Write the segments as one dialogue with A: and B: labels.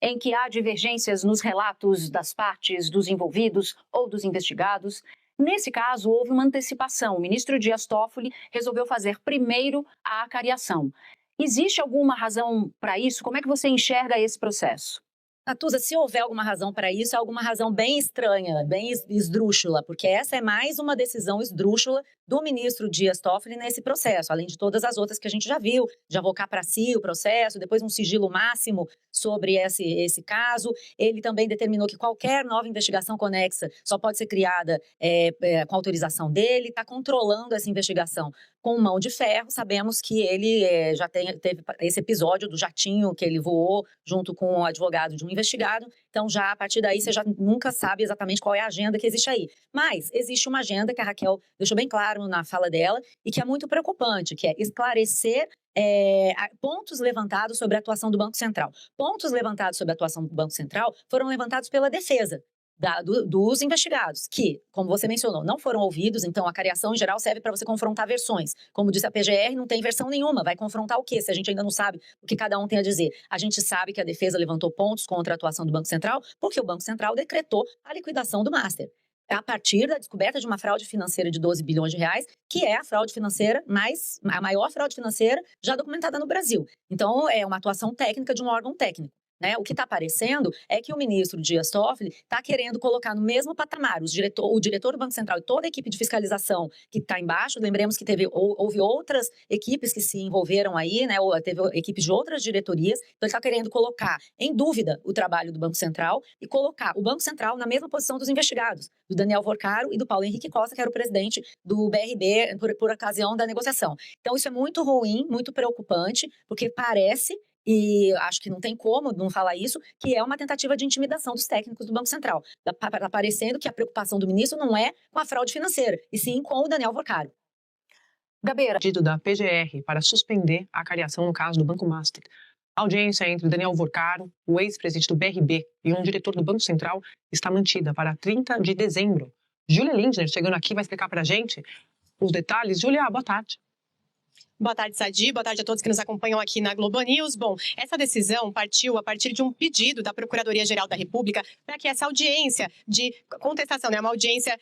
A: em que há divergências nos relatos das partes, dos envolvidos ou dos investigados. Nesse caso, houve uma antecipação. O ministro Dias Toffoli resolveu fazer primeiro a acariação. Existe alguma razão para isso? Como é que você enxerga esse processo?
B: Natuza, se houver alguma razão para isso, é alguma razão bem estranha, bem esdrúxula, porque essa é mais uma decisão esdrúxula do ministro Dias Toffoli nesse processo, além de todas as outras que a gente já viu, de avocar para si o processo, depois um sigilo máximo sobre esse caso. Ele também determinou que qualquer nova investigação conexa só pode ser criada com autorização dele, está controlando essa investigação com mão de ferro. Sabemos que ele já teve esse episódio do jatinho que ele voou junto com o advogado de um investigado, então já a partir daí você já nunca sabe exatamente qual é a agenda que existe aí. Mas existe uma agenda que a Raquel deixou bem claro na fala dela e que é muito preocupante, que é esclarecer pontos levantados sobre a atuação do Banco Central. Pontos levantados sobre a atuação do Banco Central foram levantados pela defesa dos investigados, que, como você mencionou, não foram ouvidos. Então a cariação em geral serve para você confrontar versões. Como disse a PGR, não tem versão nenhuma, vai confrontar o quê? Se a gente ainda não sabe o que cada um tem a dizer. A gente sabe que a defesa levantou pontos contra a atuação do Banco Central, porque o Banco Central decretou a liquidação do Master, a partir da descoberta de uma fraude financeira de 12 bilhões de reais, que é a fraude financeira a maior fraude financeira já documentada no Brasil. Então é uma atuação técnica de um órgão técnico. O que está aparecendo é que o ministro Dias Toffoli está querendo colocar no mesmo patamar o diretor do Banco Central e toda a equipe de fiscalização que está embaixo. Lembremos que houve outras equipes que se envolveram aí, teve equipes de outras diretorias. Então ele está querendo colocar em dúvida o trabalho do Banco Central e colocar o Banco Central na mesma posição dos investigados, do Daniel Worcaro e do Paulo Henrique Costa, que era o presidente do BRB por ocasião da negociação. Então isso é muito ruim, muito preocupante, porque parece, e acho que não tem como não falar isso, que é uma tentativa de intimidação dos técnicos do Banco Central. Está parecendo que a preocupação do ministro não é com a fraude financeira, e sim com o Daniel Worcaro.
A: Gabeira.
C: Pedido da PGR para suspender a cariação no caso do Banco Master. A audiência entre Daniel Worcaro, o ex-presidente do BRB, e um diretor do Banco Central está mantida para 30 de dezembro. Júlia Lindner chegando aqui vai explicar para a gente os detalhes. Júlia, boa tarde.
D: Boa tarde, Sadi. Boa tarde a todos que nos acompanham aqui na Globo News. Bom, essa decisão partiu a partir de um pedido da Procuradoria-Geral da República para que essa audiência de contestação, uma audiência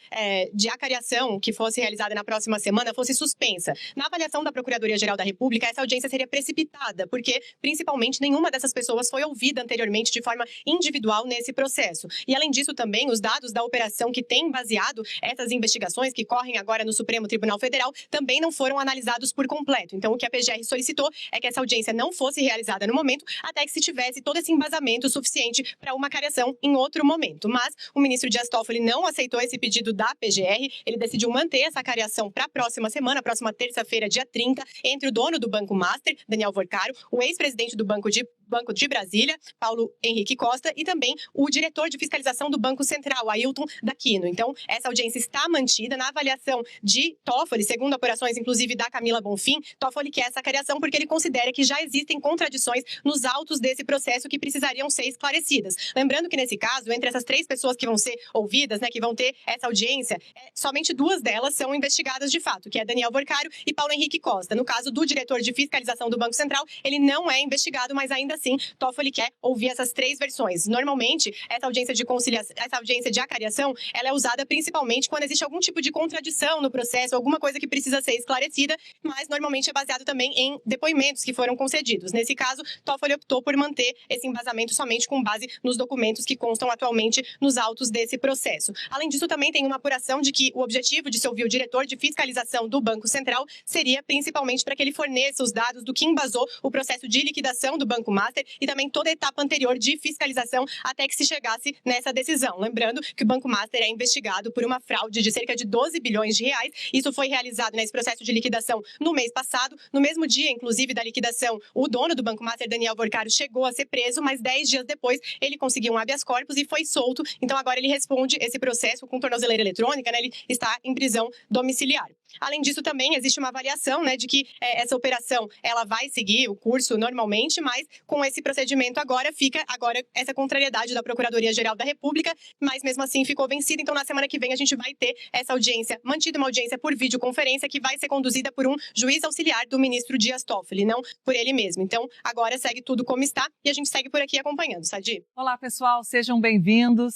D: de acariação que fosse realizada na próxima semana, fosse suspensa. Na avaliação da Procuradoria-Geral da República, essa audiência seria precipitada, porque, principalmente, nenhuma dessas pessoas foi ouvida anteriormente de forma individual nesse processo. E, além disso, também, os dados da operação que tem baseado essas investigações que correm agora no Supremo Tribunal Federal também não foram analisados por completo. Então, o que a PGR solicitou é que essa audiência não fosse realizada no momento, até que se tivesse todo esse embasamento suficiente para uma cariação em outro momento. Mas o ministro Dias Toffoli não aceitou esse pedido da PGR, ele decidiu manter essa cariação para a próxima semana, próxima terça-feira, dia 30, entre o dono do Banco Master, Daniel Worcaro, o ex-presidente do Banco de Brasília, Paulo Henrique Costa, e também o diretor de fiscalização do Banco Central, Ailton Daquino. Então, essa audiência está mantida. Na avaliação de Toffoli, segundo apurações, inclusive, da Camila Bonfim, Toffoli quer essa cariação porque ele considera que já existem contradições nos autos desse processo que precisariam ser esclarecidas. Lembrando que, nesse caso, entre essas 3 pessoas que vão ser ouvidas, que vão ter essa audiência, somente 2 delas são investigadas de fato, que é Daniel Worcaro e Paulo Henrique Costa. No caso do diretor de fiscalização do Banco Central, ele não é investigado, mas ainda assim, Toffoli quer ouvir essas 3 versões. Normalmente, essa audiência de conciliação, essa audiência de acariação, ela é usada principalmente quando existe algum tipo de contradição no processo, alguma coisa que precisa ser esclarecida, mas normalmente é baseado também em depoimentos que foram concedidos. Nesse caso, Toffoli optou por manter esse embasamento somente com base nos documentos que constam atualmente nos autos desse processo. Além disso, também tem uma apuração de que o objetivo de se ouvir o diretor de fiscalização do Banco Central seria principalmente para que ele forneça os dados do que embasou o processo de liquidação do Banco Master e também toda a etapa anterior de fiscalização até que se chegasse nessa decisão. Lembrando que o Banco Master é investigado por uma fraude de cerca de 12 bilhões de reais. Isso foi realizado nesse processo de liquidação no mês passado. No mesmo dia, inclusive, da liquidação, o dono do Banco Master, Daniel Worcaro, chegou a ser preso, mas 10 dias depois ele conseguiu um habeas corpus e foi solto. Então agora ele responde esse processo com tornozeleira eletrônica, ele está em prisão domiciliar. Além disso, também existe uma avaliação de que essa operação ela vai seguir o curso normalmente, mas com esse procedimento fica essa contrariedade da Procuradoria-Geral da República, mas mesmo assim ficou vencida. Então, na semana que vem, a gente vai ter essa audiência, mantida uma audiência por videoconferência, que vai ser conduzida por um juiz auxiliar do ministro Dias Toffoli, não por ele mesmo. Então, agora segue tudo como está e a gente segue por aqui acompanhando, Sadi.
E: Olá, pessoal, sejam bem-vindos.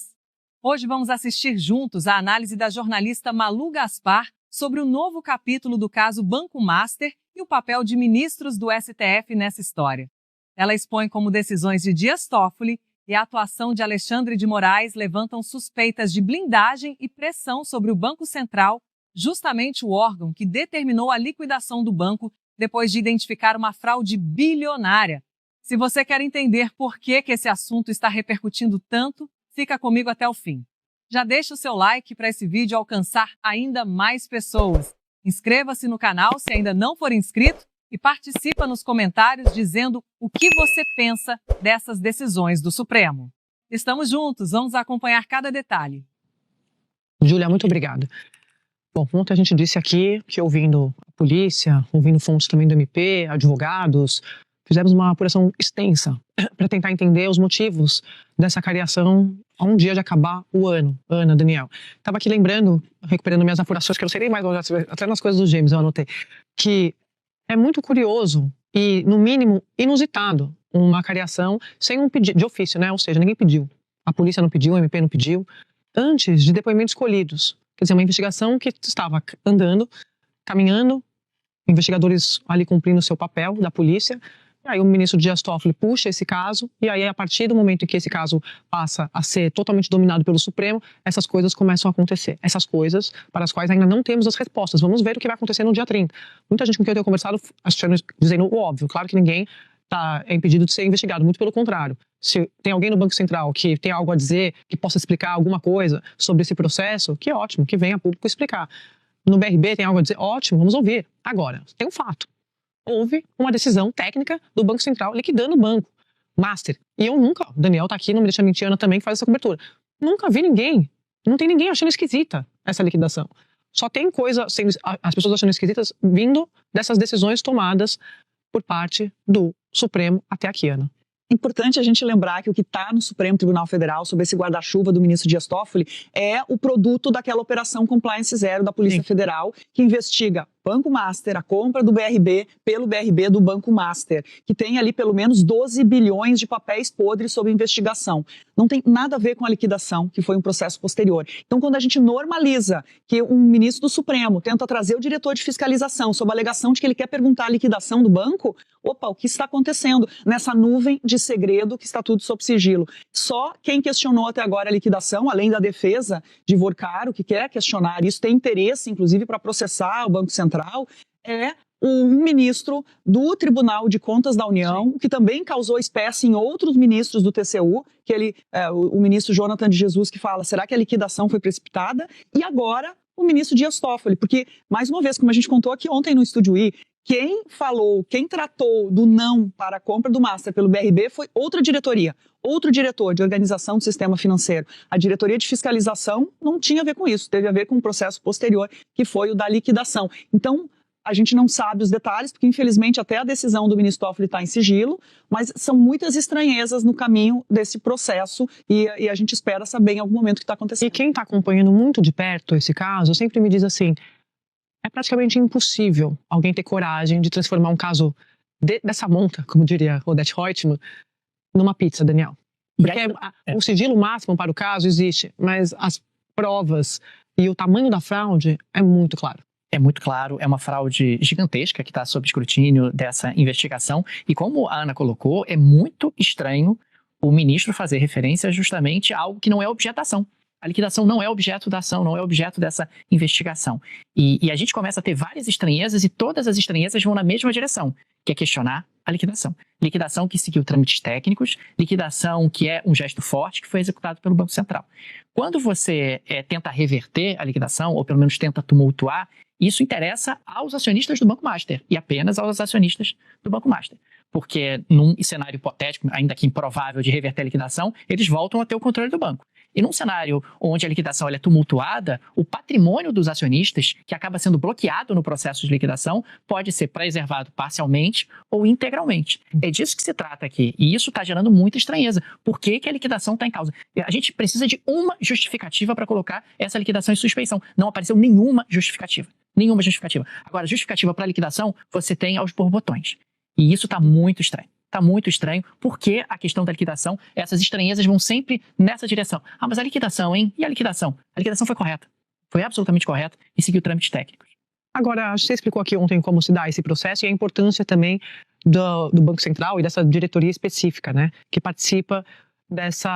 E: Hoje vamos assistir juntos a análise da jornalista Malu Gaspar sobre o novo capítulo do caso Banco Master e o papel de ministros do STF nessa história. Ela expõe como decisões de Dias Toffoli e a atuação de Alexandre de Moraes levantam suspeitas de blindagem e pressão sobre o Banco Central, justamente o órgão que determinou a liquidação do banco depois de identificar uma fraude bilionária. Se você quer entender por que esse assunto está repercutindo tanto, fica comigo até o fim. Já deixa o seu like para esse vídeo alcançar ainda mais pessoas. Inscreva-se no canal se ainda não for inscrito e participa nos comentários dizendo o que você pensa dessas decisões do Supremo. Estamos juntos, vamos acompanhar cada detalhe.
C: Júlia, muito obrigada. Bom, ontem a gente disse aqui que ouvindo a polícia, ouvindo fontes também do MP, advogados, fizemos uma apuração extensa para tentar entender os motivos dessa cariação a um dia de acabar o ano. Ana, Daniel, estava aqui lembrando, recuperando minhas apurações, que eu não sei nem mais, até nas coisas dos gêmeos eu anotei, que é muito curioso e, no mínimo, inusitado uma cariação sem um pedido de ofício, né? Ou seja, ninguém pediu. A polícia não pediu, o MP não pediu, antes de depoimentos colhidos. Quer dizer, uma investigação que estava andando, caminhando, investigadores ali cumprindo o seu papel da polícia. E aí o ministro Dias Toffoli puxa esse caso, e aí a partir do momento em que esse caso passa a ser totalmente dominado pelo Supremo, essas coisas começam a acontecer. Essas coisas para as quais ainda não temos as respostas. Vamos ver o que vai acontecer no dia 30. Muita gente com quem eu tenho conversado dizendo o óbvio. Claro que ninguém é impedido de ser investigado, muito pelo contrário. Se tem alguém no Banco Central que tem algo a dizer, que possa explicar alguma coisa sobre esse processo, que ótimo, que venha a público explicar. No BRB tem algo a dizer, ótimo, vamos ouvir. Agora, tem um fato. Houve uma decisão técnica do Banco Central liquidando o Banco Master. E eu nunca, o Daniel está aqui, não me deixa mentir, Ana também, que faz essa cobertura. Nunca vi ninguém, não tem ninguém achando esquisita essa liquidação. Só tem as pessoas achando esquisitas vindo dessas decisões tomadas por parte do Supremo até aqui, Ana.
F: É importante a gente lembrar que o que está no Supremo Tribunal Federal sobre esse guarda-chuva do ministro Dias Toffoli é o produto daquela operação Compliance Zero da Polícia Federal, que investiga Banco Master, a compra do BRB pelo BRB do Banco Master, que tem ali pelo menos 12 bilhões de papéis podres sob investigação. Não tem nada a ver com a liquidação, que foi um processo posterior. Então, quando a gente normaliza que um ministro do Supremo tenta trazer o diretor de fiscalização sob a alegação de que ele quer perguntar a liquidação do banco, opa, o que está acontecendo nessa nuvem de segredo que está tudo sob sigilo? Só quem questionou até agora a liquidação, além da defesa de Vorcaro, que quer questionar isso, tem interesse, inclusive, para processar o Banco Central, é um ministro do Tribunal de Contas da União, que também causou espécie em outros ministros do TCU, que o ministro Jonathan de Jesus, que fala, será que a liquidação foi precipitada? E agora o ministro Dias Toffoli, porque, mais uma vez, como a gente contou aqui ontem no Estúdio I, quem tratou do não para a compra do Master pelo BRB foi outra diretoria, outro diretor de organização do sistema financeiro. A diretoria de fiscalização não tinha a ver com isso, teve a ver com um processo posterior, que foi o da liquidação. Então, a gente não sabe os detalhes, porque infelizmente até a decisão do ministro Toffoli está em sigilo, mas são muitas estranhezas no caminho desse processo e a gente espera saber em algum momento o que está acontecendo.
C: E quem está acompanhando muito de perto esse caso, sempre me diz assim, é praticamente impossível alguém ter coragem de transformar um caso dessa monta, como diria Odete Reutemann, numa pizza, Daniel. Porque o sigilo máximo para o caso existe, mas as provas e o tamanho da fraude é muito claro.
G: É muito claro, é uma fraude gigantesca que está sob escrutínio dessa investigação. E como a Ana colocou, é muito estranho o ministro fazer referência justamente a algo que não é objeto da ação. A liquidação não é objeto da ação, não é objeto dessa investigação. E a gente começa a ter várias estranhezas e todas as estranhezas vão na mesma direção, que é questionar a liquidação. Liquidação que seguiu trâmites técnicos, liquidação que é um gesto forte que foi executado pelo Banco Central. Quando você tenta reverter a liquidação, ou pelo menos tenta tumultuar, isso interessa aos acionistas do Banco Master e apenas aos acionistas do Banco Master. Porque num cenário hipotético, ainda que improvável de reverter a liquidação, eles voltam a ter o controle do banco. E num cenário onde a liquidação ela é tumultuada, o patrimônio dos acionistas, que acaba sendo bloqueado no processo de liquidação, pode ser preservado parcialmente ou integralmente. É disso que se trata aqui. E isso está gerando muita estranheza. Por que a liquidação está em causa? A gente precisa de uma justificativa para colocar essa liquidação em suspeição. Não apareceu nenhuma justificativa. Nenhuma justificativa. Agora, justificativa para liquidação, você tem aos borbotões. E isso está muito estranho. Está muito estranho, porque a questão da liquidação, essas estranhezas vão sempre nessa direção. Ah, mas a liquidação, hein? E a liquidação? A liquidação foi correta. Foi absolutamente correta e seguiu trâmites técnicos.
C: Agora, você explicou aqui ontem como se dá esse processo e a importância também do Banco Central e dessa diretoria específica, né, que participa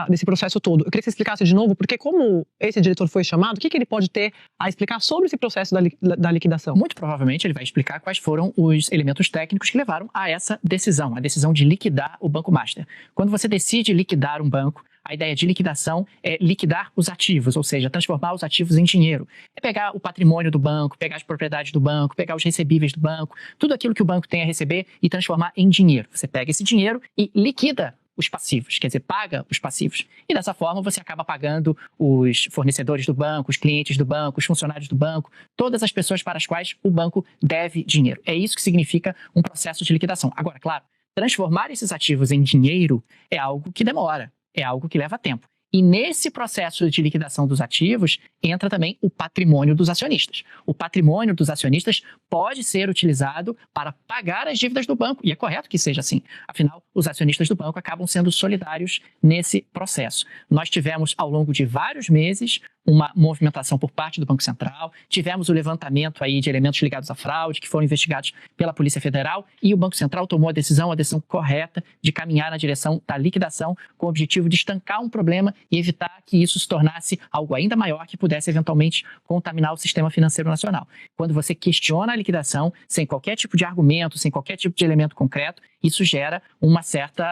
C: desse processo todo. Eu queria que você explicasse de novo, porque como esse diretor foi chamado, o que ele pode ter a explicar sobre esse processo da liquidação?
G: Muito provavelmente ele vai explicar quais foram os elementos técnicos que levaram a essa decisão, a decisão de liquidar o Banco Master. Quando você decide liquidar um banco, a ideia de liquidação é liquidar os ativos, ou seja, transformar os ativos em dinheiro. É pegar o patrimônio do banco, pegar as propriedades do banco, pegar os recebíveis do banco, tudo aquilo que o banco tem a receber e transformar em dinheiro. Você pega esse dinheiro e liquida os passivos, quer dizer, paga os passivos. E dessa forma você acaba pagando os fornecedores do banco, os clientes do banco, os funcionários do banco, todas as pessoas para as quais o banco deve dinheiro. É isso que significa um processo de liquidação. Agora, claro, transformar esses ativos em dinheiro é algo que demora, é algo que leva tempo. E nesse processo de liquidação dos ativos, entra também o patrimônio dos acionistas. O patrimônio dos acionistas pode ser utilizado para pagar as dívidas do banco, e é correto que seja assim. Afinal, os acionistas do banco acabam sendo solidários nesse processo. Nós tivemos, ao longo de vários meses, uma movimentação por parte do Banco Central, tivemos o levantamento aí de elementos ligados à fraude, que foram investigados pela Polícia Federal, e o Banco Central tomou a decisão correta de caminhar na direção da liquidação, com o objetivo de estancar um problema e evitar que isso se tornasse algo ainda maior que pudesse eventualmente contaminar o sistema financeiro nacional. Quando você questiona a liquidação, sem qualquer tipo de argumento, sem qualquer tipo de elemento concreto, isso gera um certo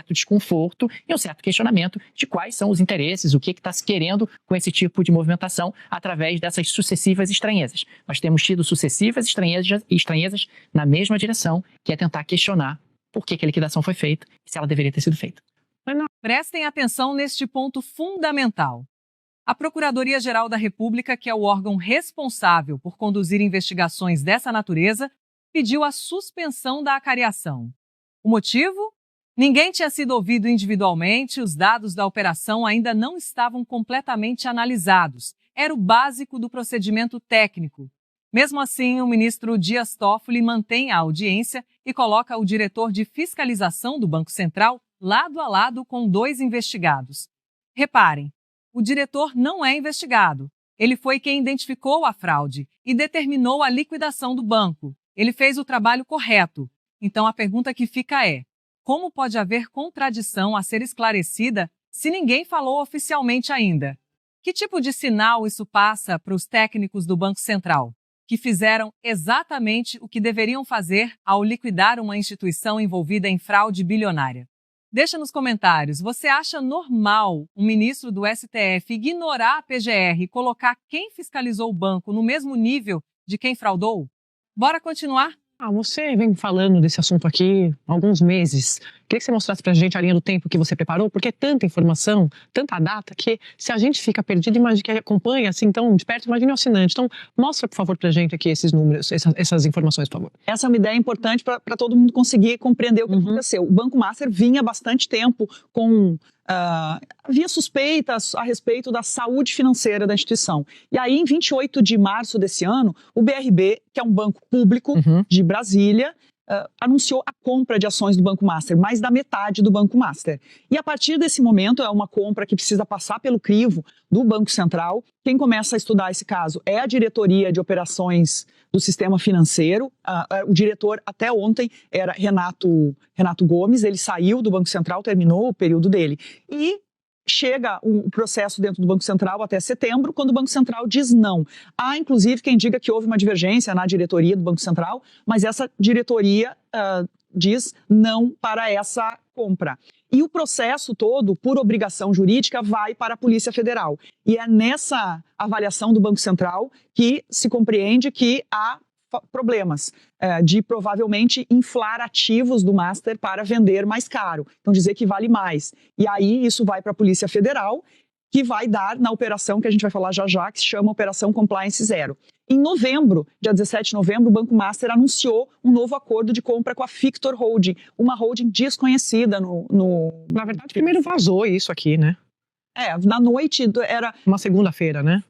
G: desconforto e um certo questionamento de quais são os interesses, o que está se querendo com esse tipo de movimentação através dessas sucessivas estranhezas. Nós temos tido sucessivas estranhezas na mesma direção, que é tentar questionar por que a liquidação foi feita e se ela deveria ter sido feita.
E: Prestem atenção neste ponto fundamental. A Procuradoria-Geral da República, que é o órgão responsável por conduzir investigações dessa natureza, pediu a suspensão da acariação. O motivo? Ninguém tinha sido ouvido individualmente, os dados da operação ainda não estavam completamente analisados. Era o básico do procedimento técnico. Mesmo assim, o ministro Dias Toffoli mantém a audiência e coloca o diretor de fiscalização do Banco Central lado a lado com 2 investigados. Reparem, o diretor não é investigado. Ele foi quem identificou a fraude e determinou a liquidação do banco. Ele fez o trabalho correto. Então a pergunta que fica é: como pode haver contradição a ser esclarecida se ninguém falou oficialmente ainda? Que tipo de sinal isso passa para os técnicos do Banco Central, que fizeram exatamente o que deveriam fazer ao liquidar uma instituição envolvida em fraude bilionária? Deixa nos comentários, você acha normal um ministro do STF ignorar a PGR e colocar quem fiscalizou o banco no mesmo nível de quem fraudou? Bora continuar?
C: Você vem falando desse assunto aqui há alguns meses. Queria que você mostrasse pra gente a linha do tempo que você preparou, porque é tanta informação, tanta data, que se a gente fica perdido, imagina que acompanha assim tão de perto, imagine o assinante. Então, mostra, por favor, pra gente aqui esses números, essas informações, por favor.
F: Essa é uma ideia importante para todo mundo conseguir compreender o que aconteceu. O Banco Master vinha há bastante tempo com... havia suspeitas a respeito da saúde financeira da instituição. E aí, em 28 de março desse ano, o BRB, que é um banco público de Brasília, anunciou a compra de ações do Banco Master, mais da metade do Banco Master. E a partir desse momento, é uma compra que precisa passar pelo crivo do Banco Central. Quem começa a estudar esse caso é a diretoria de operações do sistema financeiro. O diretor até ontem era Renato Gomes, ele saiu do Banco Central, terminou o período dele. E chega um processo dentro do Banco Central até setembro, quando o Banco Central diz não. Há, inclusive, quem diga que houve uma divergência na diretoria do Banco Central, mas essa diretoria diz não para essa compra. E o processo todo, por obrigação jurídica, vai para a Polícia Federal. E é nessa avaliação do Banco Central que se compreende que há problemas de provavelmente inflar ativos do Master para vender mais caro. Então dizer que vale mais. E aí isso vai para a Polícia Federal, que vai dar na operação que a gente vai falar já já, que se chama Operação Compliance Zero. Em novembro, dia 17 de novembro, o Banco Master anunciou um novo acordo de compra com a Fictor Holding, uma holding desconhecida
C: Na verdade, primeiro vazou isso aqui, né?
F: Na noite, era
C: Uma segunda-feira, né?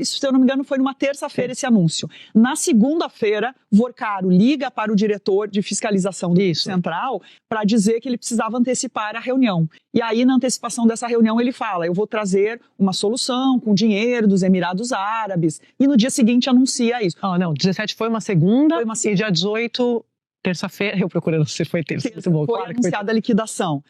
F: se eu não me engano, foi numa terça-feira esse anúncio. Na segunda-feira, Vorcaro liga para o diretor de fiscalização do Banco Central para dizer que ele precisava antecipar a reunião. E aí, na antecipação dessa reunião, ele fala, eu vou trazer uma solução com dinheiro dos Emirados Árabes. E no dia seguinte anuncia isso.
C: Não, 17 foi uma segunda,
F: Foi uma
C: e dia 18, terça-feira, eu procurando se foi terça. Muito bom,
F: Foi
C: claro que foi
F: anunciada a liquidação.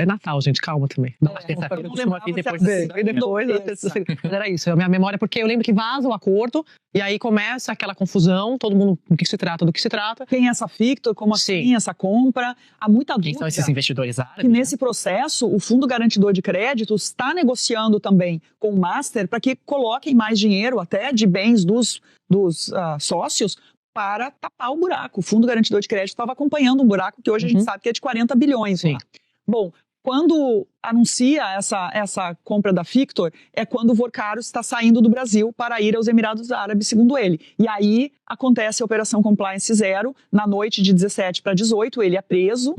C: É Natal, gente, calma também.
G: Terça-feira
F: não
G: costuma vir
F: lembrava
G: depois
F: se
G: da
F: era
C: Depois,
F: terça.
C: mas era isso, a minha memória, porque eu lembro que vaza o acordo, e aí começa aquela confusão, todo mundo, do que se trata.
F: Quem é essa Fictor, como assim essa compra? Há muita dúvida.
G: Quem são esses investidores árabes?
F: Que nesse processo, o Fundo Garantidor de Créditos está negociando também com o Master para que coloquem mais dinheiro, até de bens dos sócios, para tapar o buraco. O Fundo Garantidor de Crédito estava acompanhando um buraco que hoje a gente sabe que é de 40 bilhões.
C: Sim.
F: Lá. Bom, quando anuncia essa compra da Fictor, é quando o Vorcaro está saindo do Brasil para ir aos Emirados Árabes, segundo ele. E aí acontece a Operação Compliance Zero, na noite de 17 para 18, ele é preso,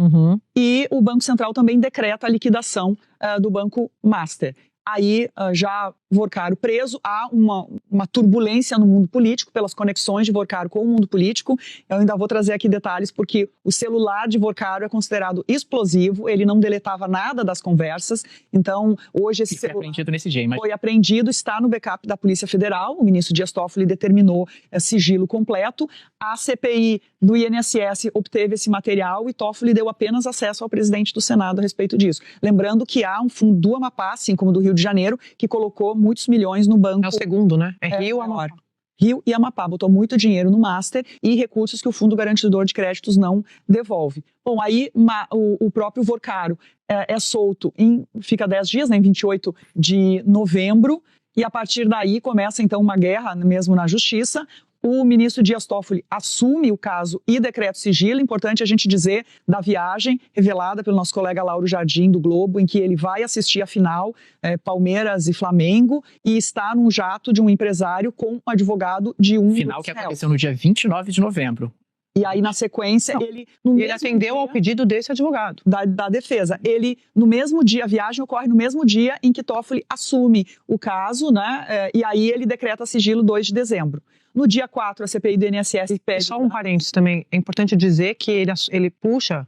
F: e o Banco Central também decreta a liquidação do Banco Master. Aí, já Vorcaro preso, há uma turbulência no mundo político, pelas conexões de Vorcaro com o mundo político. Eu ainda vou trazer aqui detalhes, porque o celular de Vorcaro é considerado explosivo, ele não deletava nada das conversas. Então, hoje esse
G: Foi
F: celular
G: apreendido nesse dia, mas
F: foi apreendido, está no backup da Polícia Federal. O ministro Dias Toffoli determinou sigilo completo. A CPI do INSS obteve esse material e Toffoli deu apenas acesso ao presidente do Senado a respeito disso. Lembrando que há um fundo do Amapá, assim como do Rio de Janeiro, que colocou muitos milhões no banco.
C: É o segundo, né?
F: Rio, Amapá. Rio e Amapá botou muito dinheiro no Master e recursos que o Fundo Garantidor de Créditos não devolve. Bom, aí o próprio Vorcaro é solto, fica 10 dias, né, em 28 de novembro, e a partir daí começa então uma guerra mesmo na Justiça. O ministro Dias Toffoli assume o caso e decreta o sigilo. Importante a gente dizer da viagem revelada pelo nosso colega Lauro Jardim, do Globo, em que ele vai assistir a final Palmeiras e Flamengo e está num jato de um empresário com um advogado de um
G: final que aconteceu no dia 29 de novembro.
F: E aí, na sequência, ele
C: atendeu ao pedido desse advogado.
F: Da defesa. Ele, no mesmo dia, a viagem ocorre no mesmo dia em que Toffoli assume o caso, né? E aí ele decreta sigilo 2 de dezembro. No dia 4, a CPI do INSS pede...
C: Só um parênteses também, é importante dizer que ele puxa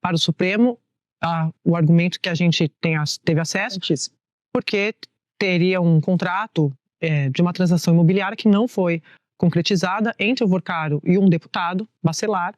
C: para o Supremo o argumento que a gente teve acesso, porque teria um contrato de uma transação imobiliária que não foi concretizada entre o Vorcaro e um deputado, Bacelar,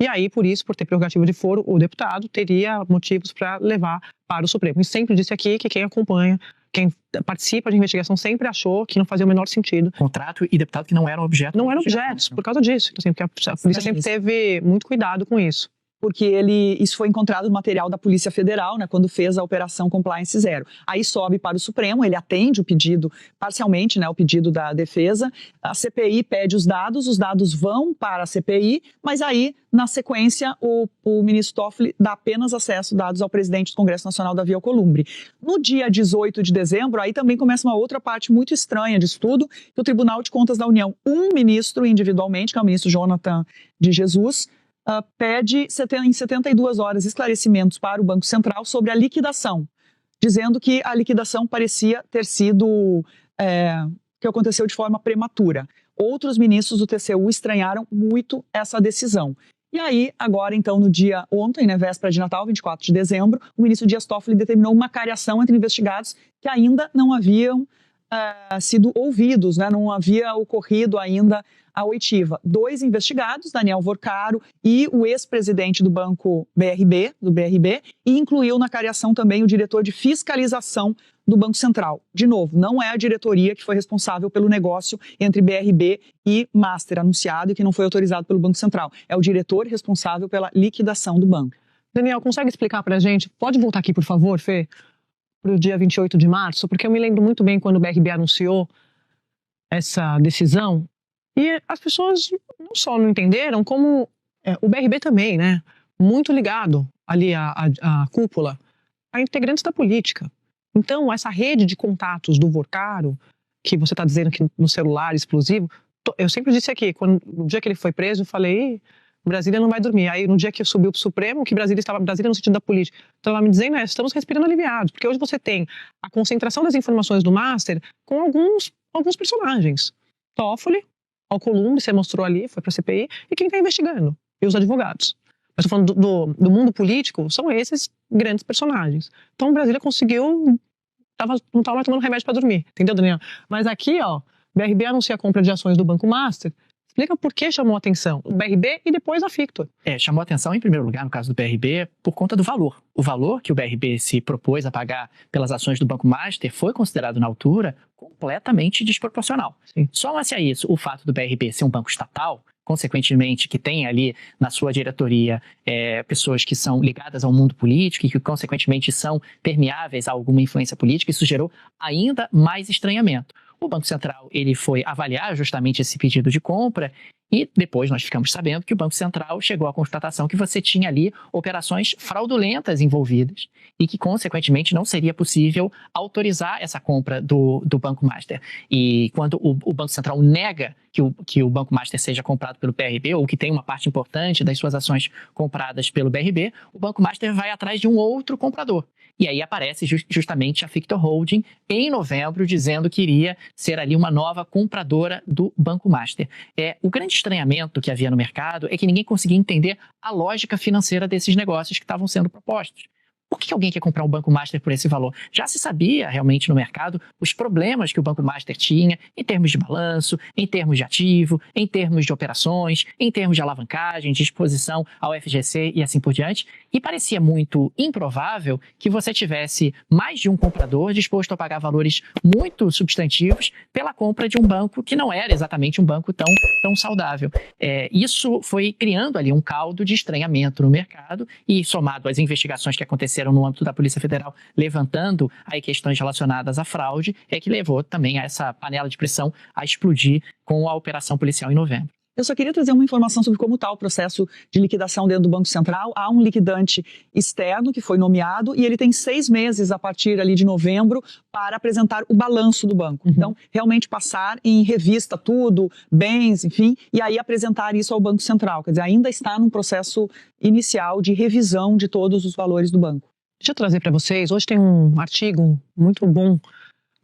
C: e aí, por isso, por ter prerrogativa de foro, o deputado teria motivos para levar para o Supremo. E sempre disse aqui que quem acompanha, quem participa de investigação sempre achou que não fazia o menor sentido.
G: Contrato e deputado que não eram objeto.
C: Não eram objetos, por causa disso. Então, assim, porque a polícia sempre teve muito cuidado com isso.
F: Porque isso foi encontrado no material da Polícia Federal, né, quando fez a Operação Compliance Zero. Aí sobe para o Supremo, ele atende o pedido, parcialmente, né, o pedido da defesa, a CPI pede os dados vão para a CPI, mas aí, na sequência, o ministro Toffoli dá apenas acesso dados ao presidente do Congresso Nacional, Davi Alcolumbre. No dia 18 de dezembro, aí também começa uma outra parte muito estranha disso tudo, que o Tribunal de Contas da União, um ministro individualmente, que é o ministro Jonathan de Jesus, pede em 72 horas esclarecimentos para o Banco Central sobre a liquidação, dizendo que a liquidação parecia ter sido, que aconteceu de forma prematura. Outros ministros do TCU estranharam muito essa decisão. E aí, agora então, ontem, né, véspera de Natal, 24 de dezembro, o ministro Dias Toffoli determinou uma cariação entre investigados que ainda não haviam sido ouvidos, né, não havia ocorrido ainda a oitiva. 2 investigados, Daniel Vorcaro e o ex-presidente do Banco do BRB, e incluiu na cariação também o diretor de fiscalização do Banco Central. De novo, não é a diretoria que foi responsável pelo negócio entre BRB e Master, anunciado e que não foi autorizado pelo Banco Central. É o diretor responsável pela liquidação do banco.
C: Daniel, consegue explicar para a gente? Pode voltar aqui, por favor, Fê? Para o dia 28 de março, porque eu me lembro muito bem quando o BRB anunciou essa decisão e as pessoas não só não entenderam, como o BRB também, né? Muito ligado ali à cúpula, a integrantes da política. Então, essa rede de contatos do Vorcaro, que você está dizendo que no celular explosivo, eu sempre disse aqui, no dia que ele foi preso, eu falei, Brasília não vai dormir. Aí no dia que eu subiu para o Supremo, que Brasília no sentido da política, estava me dizendo, estamos respirando aliviados, porque hoje você tem a concentração das informações do Master com alguns personagens. Toffoli, Alcolumbre, você mostrou ali, foi para a CPI, e quem está investigando, e os advogados. Mas estou falando do mundo político, são esses grandes personagens. Então Brasília conseguiu, não estava mais tomando remédio para dormir, entendeu, Daniel? Mas aqui, BRB anuncia a compra de ações do Banco Master. Explica por que chamou a atenção o BRB e depois a Fictor.
G: Chamou a atenção, em primeiro lugar, no caso do BRB, por conta do valor. O valor que o BRB se propôs a pagar pelas ações do Banco Master foi considerado, na altura, completamente desproporcional.
C: Sim.
G: Soma-se a isso o fato do BRB ser um banco estatal, consequentemente, que tem ali na sua diretoria pessoas que são ligadas ao mundo político e que, consequentemente, são permeáveis a alguma influência política, isso gerou ainda mais estranhamento. O Banco Central ele foi avaliar justamente esse pedido de compra e depois nós ficamos sabendo que o Banco Central chegou à constatação que você tinha ali operações fraudulentas envolvidas e que, consequentemente, não seria possível autorizar essa compra do Banco Master. E quando o Banco Central nega que o Banco Master seja comprado pelo BRB ou que tem uma parte importante das suas ações compradas pelo BRB, o Banco Master vai atrás de um outro comprador. E aí aparece justamente a Fictor Holding em novembro, dizendo que iria ser ali uma nova compradora do Banco Master. O grande estranhamento que havia no mercado é que ninguém conseguia entender a lógica financeira desses negócios que estavam sendo propostos. Por que alguém quer comprar um Banco Master por esse valor? Já se sabia realmente no mercado os problemas que o Banco Master tinha em termos de balanço, em termos de ativo, em termos de operações, em termos de alavancagem, de exposição ao FGC e assim por diante. E parecia muito improvável que você tivesse mais de um comprador disposto a pagar valores muito substantivos pela compra de um banco que não era exatamente um banco tão saudável. Isso foi criando ali um caldo de estranhamento no mercado e, somado às investigações que aconteceram no âmbito da Polícia Federal, levantando aí questões relacionadas à fraude, que levou também a essa panela de pressão a explodir com a operação policial em novembro.
F: Eu só queria trazer uma informação sobre como está o processo de liquidação dentro do Banco Central. Há um liquidante externo que foi nomeado e ele tem 6 meses a partir ali de novembro para apresentar o balanço do banco. Então, realmente passar em revista tudo, bens, enfim, e aí apresentar isso ao Banco Central. Quer dizer, ainda está num processo inicial de revisão de todos os valores do banco.
C: Deixa eu trazer para vocês, hoje tem um artigo muito bom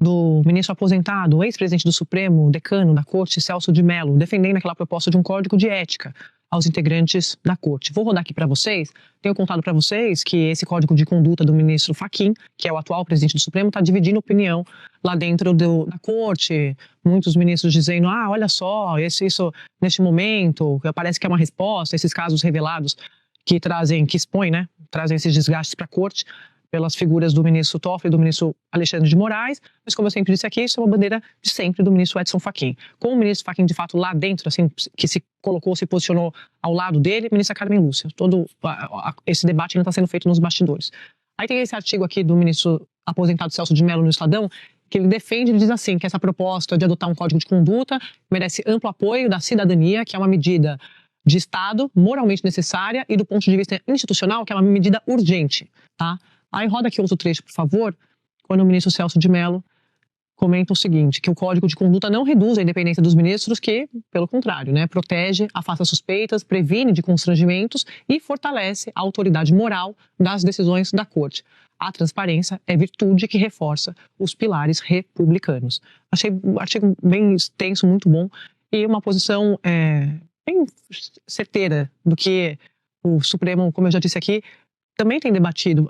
C: do ministro aposentado, ex-presidente do Supremo, decano da Corte, Celso de Mello, defendendo aquela proposta de um código de ética aos integrantes da Corte. Vou rodar aqui para vocês. Tenho contado para vocês que esse código de conduta do ministro Fachin, que é o atual presidente do Supremo, está dividindo opinião lá dentro da Corte. Muitos ministros dizendo, olha só, isso neste momento, parece que é uma resposta a esses casos revelados que expõem, né, trazem esses desgastes para a Corte, pelas figuras do ministro Toffoli e do ministro Alexandre de Moraes, mas como eu sempre disse aqui, isso é uma bandeira de sempre do ministro Edson Fachin. Com o ministro Fachin, de fato, lá dentro, assim, que se posicionou ao lado dele, a ministra Carmen Lúcia. Todo esse debate ainda está sendo feito nos bastidores. Aí tem esse artigo aqui do ministro aposentado Celso de Mello no Estadão, que ele defende, ele diz assim, que essa proposta de adotar um código de conduta merece amplo apoio da cidadania, que é uma medida de Estado moralmente necessária e do ponto de vista institucional, que é uma medida urgente, tá? Aí roda aqui outro trecho, por favor, quando o ministro Celso de Mello comenta o seguinte, que o Código de Conduta não reduz a independência dos ministros, que, pelo contrário, né, protege, afasta suspeitas, previne de constrangimentos e fortalece a autoridade moral das decisões da Corte. A transparência é virtude que reforça os pilares republicanos. Achei o artigo bem extenso, muito bom, e uma posição bem certeira do que o Supremo, como eu já disse aqui, também tem debatido.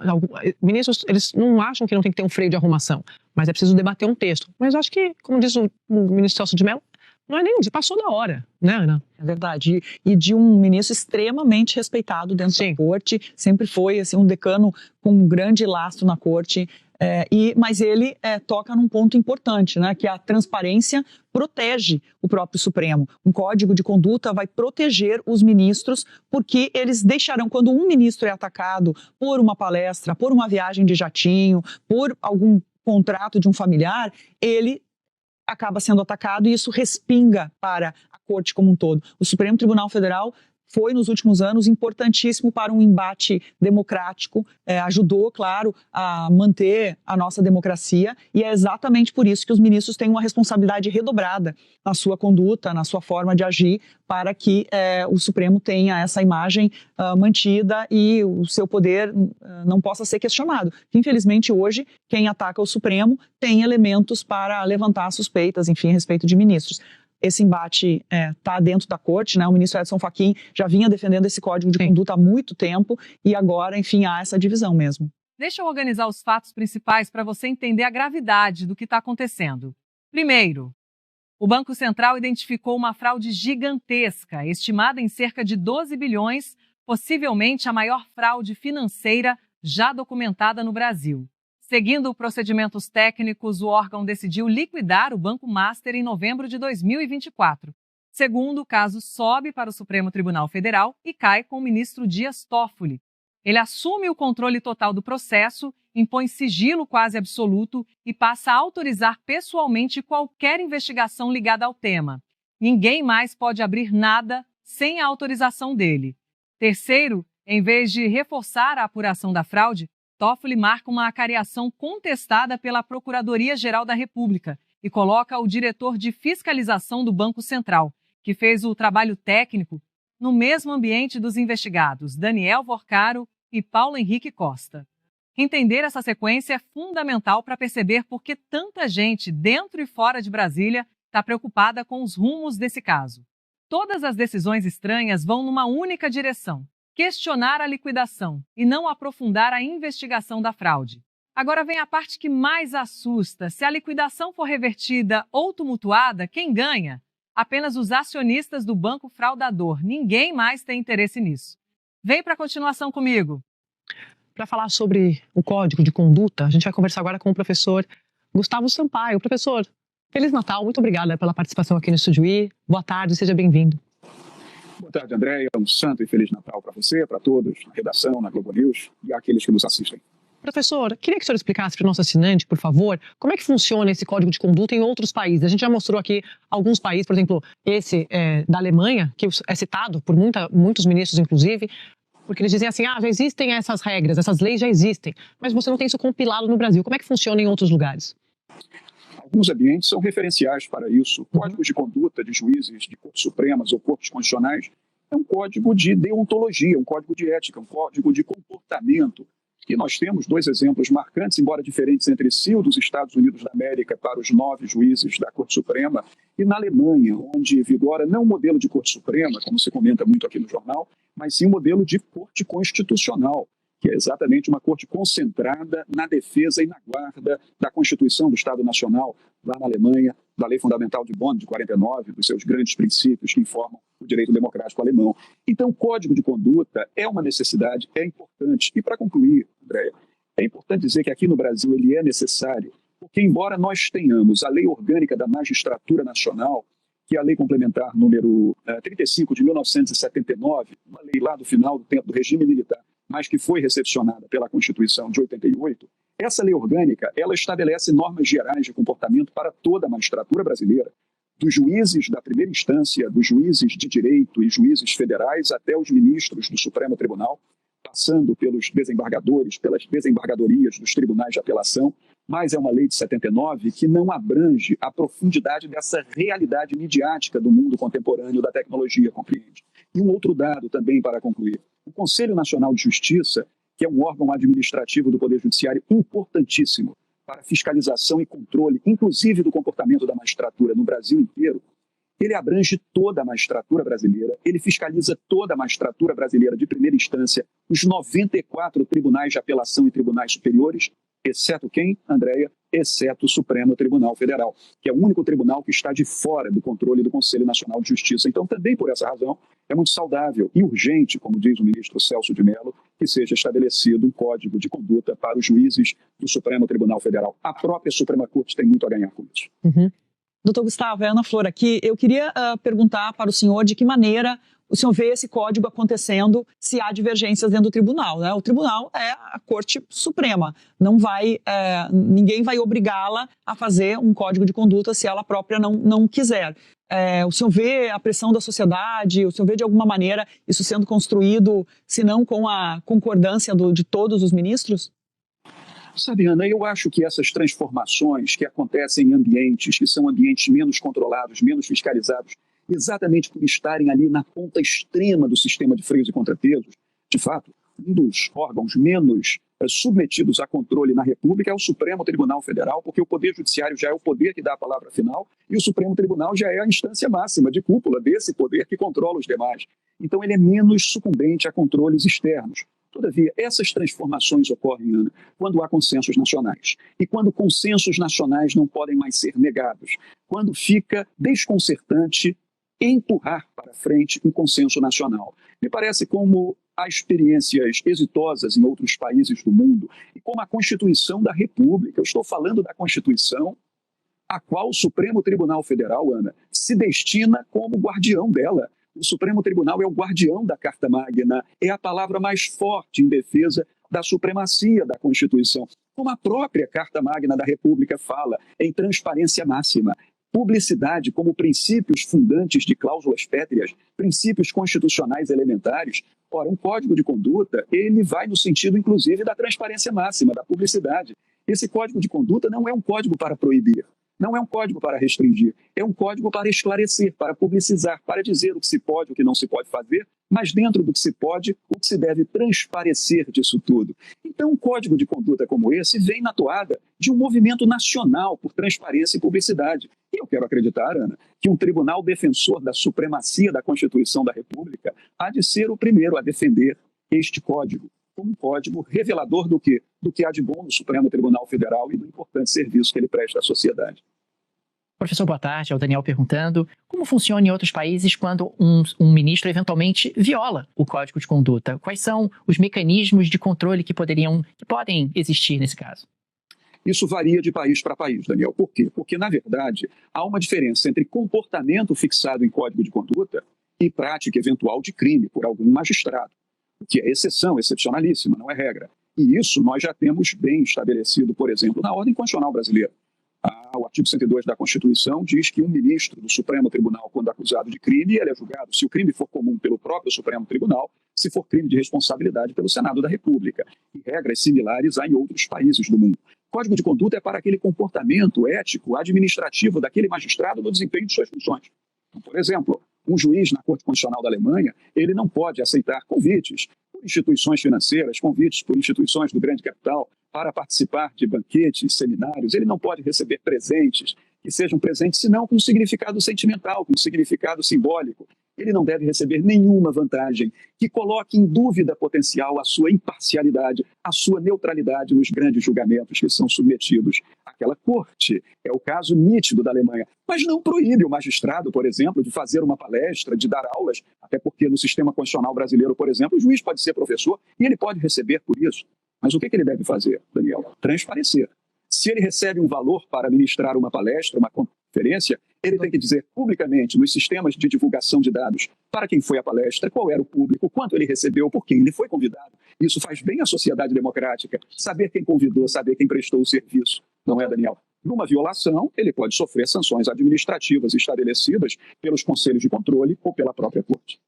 C: Ministros, eles não acham que não tem que ter um freio de arrumação, mas é preciso debater um texto. Mas eu acho que, como diz o ministro Celso de Mello, não é nem passou da hora, né, Ana?
F: É verdade. E de um ministro extremamente respeitado dentro da Corte, sempre foi assim, um decano com um grande lastro na Corte. Mas ele toca num ponto importante, né, que a transparência protege o próprio Supremo. Um código de conduta vai proteger os ministros, porque eles deixarão, quando um ministro é atacado por uma palestra, por uma viagem de jatinho, por algum contrato de um familiar, ele acaba sendo atacado e isso respinga para a Corte como um todo. O Supremo Tribunal Federal foi, nos últimos anos, importantíssimo para um embate democrático, ajudou, claro, a manter a nossa democracia, e é exatamente por isso que os ministros têm uma responsabilidade redobrada na sua conduta, na sua forma de agir, para que o Supremo tenha essa imagem mantida e o seu poder não possa ser questionado. Infelizmente, hoje, quem ataca o Supremo tem elementos para levantar suspeitas, enfim, a respeito de ministros. Esse embate está dentro da corte, né? O ministro Edson Fachin já vinha defendendo esse código de conduta há muito tempo e agora, enfim, há essa divisão mesmo.
E: Deixa eu organizar os fatos principais para você entender a gravidade do que está acontecendo. Primeiro, o Banco Central identificou uma fraude gigantesca, estimada em cerca de 12 bilhões, possivelmente a maior fraude financeira já documentada no Brasil. Seguindo procedimentos técnicos, o órgão decidiu liquidar o Banco Master em novembro de 2024. Segundo, o caso sobe para o Supremo Tribunal Federal e cai com o ministro Dias Toffoli. Ele assume o controle total do processo, impõe sigilo quase absoluto e passa a autorizar pessoalmente qualquer investigação ligada ao tema. Ninguém mais pode abrir nada sem a autorização dele. Terceiro, em vez de reforçar a apuração da fraude, Toffoli marca uma acariação contestada pela Procuradoria-Geral da República e coloca o diretor de fiscalização do Banco Central, que fez o trabalho técnico, no mesmo ambiente dos investigados Daniel Vorcaro e Paulo Henrique Costa. Entender essa sequência é fundamental para perceber por que tanta gente, dentro e fora de Brasília, está preocupada com os rumos desse caso. Todas as decisões estranhas vão numa única direção: questionar a liquidação e não aprofundar a investigação da fraude. Agora vem a parte que mais assusta. Se a liquidação for revertida ou tumultuada, quem ganha? Apenas os acionistas do banco fraudador. Ninguém mais tem interesse nisso. Vem para a continuação comigo.
C: Para falar sobre o código de conduta, a gente vai conversar agora com o professor Gustavo Sampaio. Professor, Feliz Natal, muito obrigada pela participação aqui no Estúdio I. Boa tarde, seja bem-vindo.
H: Boa tarde, Andréia. Um santo e feliz Natal para você, para todos, na redação, na Globo News e àqueles que nos assistem.
C: Professor, queria que o senhor explicasse para o nosso assinante, por favor, como é que funciona esse código de conduta em outros países. A gente já mostrou aqui alguns países, por exemplo, esse da Alemanha, que é citado por muitos ministros, inclusive, porque eles dizem assim, já existem essas regras, essas leis já existem, mas você não tem isso compilado no Brasil. Como é que funciona em outros lugares?
H: Alguns ambientes são referenciais para isso. Códigos de conduta de juízes, de cortes supremas ou cortes constitucionais é um código de deontologia, um código de ética, um código de comportamento. E nós temos dois exemplos marcantes, embora diferentes entre si, o dos Estados Unidos da América para os 9 juízes da Corte Suprema, e na Alemanha, onde vigora não um modelo de Corte Suprema, como se comenta muito aqui no jornal, mas sim um modelo de Corte Constitucional, que é exatamente uma corte concentrada na defesa e na guarda da Constituição do Estado Nacional, lá na Alemanha, da Lei Fundamental de Bonn de 49, dos seus grandes princípios que informam o direito democrático alemão. Então, o Código de Conduta é uma necessidade, é importante. E, para concluir, Andréia, é importante dizer que aqui no Brasil ele é necessário, porque, embora nós tenhamos a Lei Orgânica da Magistratura Nacional, que é a Lei Complementar número 35 de 1979, uma lei lá do final do tempo do regime militar, mas que foi recepcionada pela Constituição de 88, essa lei orgânica, ela estabelece normas gerais de comportamento para toda a magistratura brasileira, dos juízes da primeira instância, dos juízes de direito e juízes federais, até os ministros do Supremo Tribunal, passando pelos desembargadores, pelas desembargadorias dos tribunais de apelação, mas é uma lei de 79 que não abrange a profundidade dessa realidade midiática do mundo contemporâneo da tecnologia, compreende? E um outro dado também para concluir. O Conselho Nacional de Justiça, que é um órgão administrativo do Poder Judiciário importantíssimo para fiscalização e controle, inclusive do comportamento da magistratura no Brasil inteiro, ele abrange toda a magistratura brasileira, ele fiscaliza toda a magistratura brasileira de primeira instância, os 94 tribunais de apelação e tribunais superiores, exceto quem, Andréia? Exceto o Supremo Tribunal Federal, que é o único tribunal que está de fora do controle do Conselho Nacional de Justiça. Então, também por essa razão, é muito saudável e urgente, como diz o ministro Celso de Mello, que seja estabelecido um código de conduta para os juízes do Supremo Tribunal Federal. A própria Suprema Corte tem muito a ganhar com isso.
F: Doutor Gustavo, é Ana Flor aqui. Eu queria perguntar para o senhor de que maneira o senhor vê esse código acontecendo se há divergências dentro do tribunal, né? O tribunal é a Corte Suprema. Não vai, ninguém vai obrigá-la a fazer um código de conduta se ela própria não quiser. O senhor vê a pressão da sociedade? O senhor vê de alguma maneira isso sendo construído, se não com a concordância de todos os ministros?
H: Sabe, Ana, eu acho que essas transformações que acontecem em ambientes que são ambientes menos controlados, menos fiscalizados, exatamente por estarem ali na ponta extrema do sistema de freios e contrapesos, de fato, um dos órgãos menos submetidos a controle na República é o Supremo Tribunal Federal, porque o Poder Judiciário já é o poder que dá a palavra final e o Supremo Tribunal já é a instância máxima de cúpula desse poder que controla os demais. Então ele é menos sucumbente a controles externos. Todavia, essas transformações ocorrem, Ana, quando há consensos nacionais. E quando consensos nacionais não podem mais ser negados. Quando fica desconcertante empurrar para frente um consenso nacional. Me parece como há experiências exitosas em outros países do mundo e como a Constituição da República. Eu estou falando da Constituição a qual o Supremo Tribunal Federal, Ana, se destina como guardião dela. O Supremo Tribunal é o guardião da Carta Magna, é a palavra mais forte em defesa da supremacia da Constituição. Como a própria Carta Magna da República fala, em transparência máxima, publicidade como princípios fundantes de cláusulas pétreas, princípios constitucionais elementares. Ora, um código de conduta, ele vai no sentido, inclusive, da transparência máxima, da publicidade. Esse código de conduta não é um código para proibir. Não é um código para restringir, é um código para esclarecer, para publicizar, para dizer o que se pode, o que não se pode fazer, mas dentro do que se pode, o que se deve transparecer disso tudo. Então, um código de conduta como esse vem na toada de um movimento nacional por transparência e publicidade. E eu quero acreditar, Ana, que um tribunal defensor da supremacia da Constituição da República há de ser o primeiro a defender este código, como um código revelador do que há de bom no Supremo Tribunal Federal e do importante serviço que ele presta à sociedade.
G: Professor, boa tarde. É o Daniel perguntando como funciona em outros países quando um ministro eventualmente viola o Código de Conduta. Quais são os mecanismos de controle que podem existir nesse caso?
H: Isso varia de país para país, Daniel. Por quê? Porque, na verdade, há uma diferença entre comportamento fixado em Código de Conduta e prática eventual de crime por algum magistrado, o que é exceção, excepcionalíssima, não é regra. E isso nós já temos bem estabelecido, por exemplo, na ordem constitucional brasileira. O artigo 102 da Constituição diz que um ministro do Supremo Tribunal, quando acusado de crime, ele é julgado, se o crime for comum, pelo próprio Supremo Tribunal, se for crime de responsabilidade, pelo Senado da República. E regras similares há em outros países do mundo. Código de conduta é para aquele comportamento ético, administrativo daquele magistrado no desempenho de suas funções. Então, por exemplo, um juiz na Corte Constitucional da Alemanha, ele não pode aceitar convites por instituições financeiras, convites por instituições do grande capital para participar de banquetes, seminários. Ele não pode receber presentes que sejam presentes, senão com significado sentimental, com significado simbólico. Ele não deve receber nenhuma vantagem que coloque em dúvida potencial a sua imparcialidade, a sua neutralidade nos grandes julgamentos que são submetidos àquela corte. É o caso nítido da Alemanha. Mas não proíbe o magistrado, por exemplo, de fazer uma palestra, de dar aulas, até porque no sistema constitucional brasileiro, por exemplo, o juiz pode ser professor e ele pode receber por isso. Mas o que ele deve fazer, Daniel? Transparecer. Se ele recebe um valor para ministrar uma palestra, uma conferência, ele tem que dizer publicamente nos sistemas de divulgação de dados para quem foi a palestra, qual era o público, quanto ele recebeu, por quem ele foi convidado. Isso faz bem à sociedade democrática, saber quem convidou, saber quem prestou o serviço, não é, Daniel? Numa violação, ele pode sofrer sanções administrativas estabelecidas pelos conselhos de controle ou pela própria corte.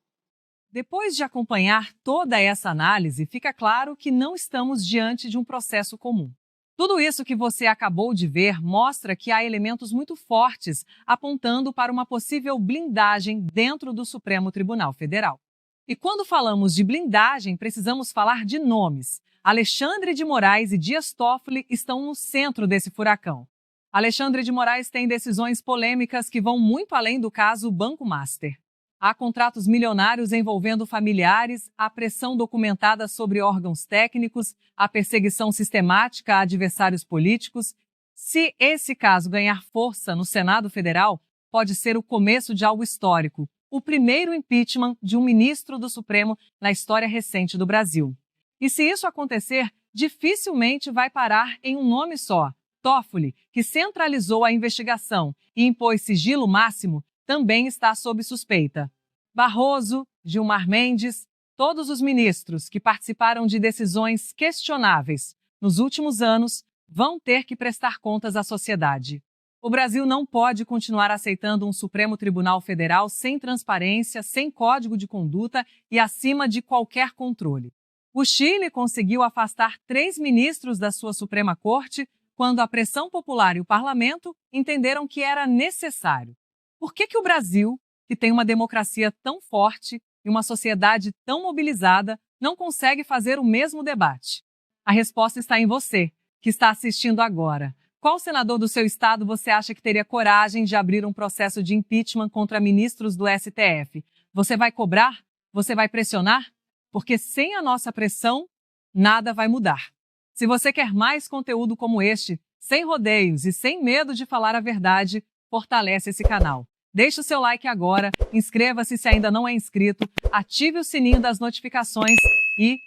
E: Depois de acompanhar toda essa análise, fica claro que não estamos diante de um processo comum. Tudo isso que você acabou de ver mostra que há elementos muito fortes apontando para uma possível blindagem dentro do Supremo Tribunal Federal. E quando falamos de blindagem, precisamos falar de nomes. Alexandre de Moraes e Dias Toffoli estão no centro desse furacão. Alexandre de Moraes tem decisões polêmicas que vão muito além do caso Banco Master. Há contratos milionários envolvendo familiares, a pressão documentada sobre órgãos técnicos, a perseguição sistemática a adversários políticos. Se esse caso ganhar força no Senado Federal, pode ser o começo de algo histórico, o primeiro impeachment de um ministro do Supremo na história recente do Brasil. E se isso acontecer, dificilmente vai parar em um nome só. Toffoli, que centralizou a investigação e impôs sigilo máximo, também está sob suspeita. Barroso, Gilmar Mendes, todos os ministros que participaram de decisões questionáveis nos últimos anos vão ter que prestar contas à sociedade. O Brasil não pode continuar aceitando um Supremo Tribunal Federal sem transparência, sem código de conduta e acima de qualquer controle. O Chile conseguiu afastar 3 ministros da sua Suprema Corte quando a pressão popular e o parlamento entenderam que era necessário. Por que o Brasil, que tem uma democracia tão forte e uma sociedade tão mobilizada, não consegue fazer o mesmo debate? A resposta está em você, que está assistindo agora. Qual senador do seu estado você acha que teria coragem de abrir um processo de impeachment contra ministros do STF? Você vai cobrar? Você vai pressionar? Porque sem a nossa pressão, nada vai mudar. Se você quer mais conteúdo como este, sem rodeios e sem medo de falar a verdade, fortalece esse canal. Deixe o seu like agora, inscreva-se se ainda não é inscrito, ative o sininho das notificações e,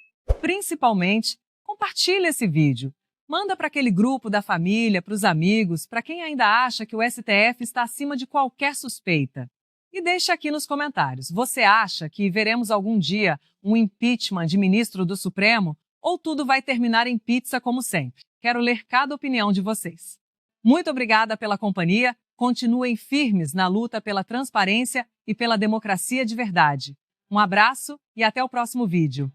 E: principalmente, compartilhe esse vídeo. Manda para aquele grupo da família, para os amigos, para quem ainda acha que o STF está acima de qualquer suspeita. E deixe aqui nos comentários, você acha que veremos algum dia um impeachment de ministro do Supremo ou tudo vai terminar em pizza como sempre? Quero ler cada opinião de vocês. Muito obrigada pela companhia, continuem firmes na luta pela transparência e pela democracia de verdade. Um abraço e até o próximo vídeo.